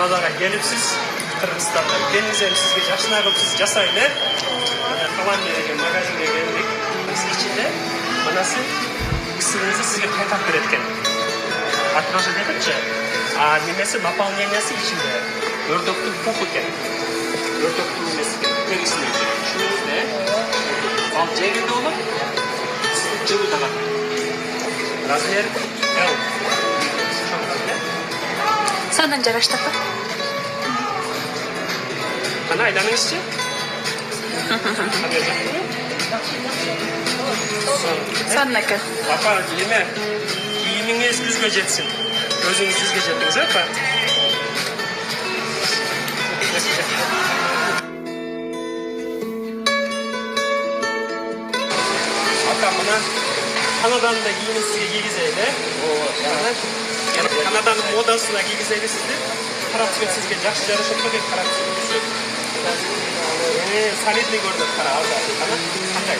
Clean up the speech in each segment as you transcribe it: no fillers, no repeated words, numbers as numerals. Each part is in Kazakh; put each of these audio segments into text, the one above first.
Kanadaga gelipsiz, Kırgızistan'da kendinize sizge жақсы қылып siz жасайды. Kalan деген magazinге geldik. Biz içinde manası ısırınızı sizge kaytap veretken. Atmaca dedikçe, немесі наполнениясы içinde. Ördöktün puhu eken. Ördöktün nemesi eken. Öykisine düşünüyoruz ne? Al cegilde olur. Cıvı da var. Razmer L. Sondan жараштапы? Qana aylanыңызчы? Sonnaky. Apa, yeme. Kiyiminiz yüzge jetsin. Özünüz yüzge jettiniz, apa? Aka, buna Kanada'nın da giyinin size giygizeydi. Kanada'nın modasına giygizeydi sizde. Karapçıga sizge жақсы жарашат па деп қарап жүрсек. Солидный көрінеді қара алда. Қандай?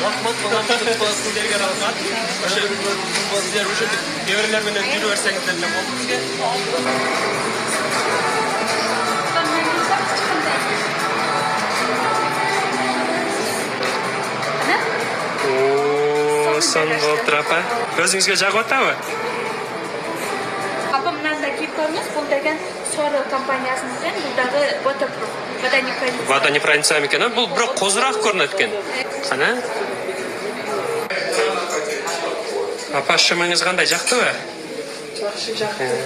Рахмат, сіздерге рахмат. Еврелерменен жүріп өрсеңіздер де болды бізге. Son болып апа. Өзіңізге жағып атабы? Апа, мынандай киіп көріңіз, бұл деген Сорел компаниясының бұлдағы waterproof, водонепроницаемый. Водонепроницаемый екен, бұл бірақ қозырақ көрінеді екен. Қана? Апа, шымыңыз қандай, жақты ба?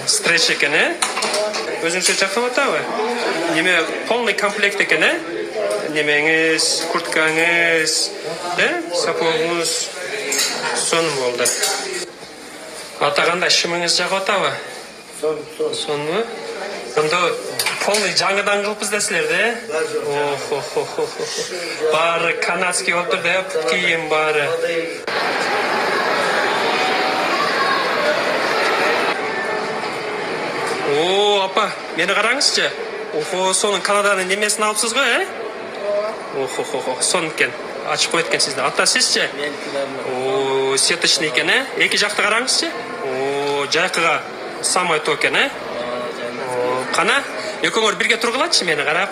Стретч екен, өзіңізге жақты атабы? Неме, полный комплект екен, немеңіз, курткаңыз, сапоғыңыз, сон болды. Атағанда шымыңыз жағып атабы? Сон му? Онда полный жаңыдан қылпыз дәсілерді? Бары канадский отыр да, киім бары. О, апа, мені қараңызшы. Соның Канаданың немесін алыпсыз ғой, сон екен. Açıp koyutken sizde. Hatta sizce? Сеточный екен, Екі жақты қараңызшы? Жайқыға самай токен, Қана? Екіңір бірге тұрғылатшы мені қарап.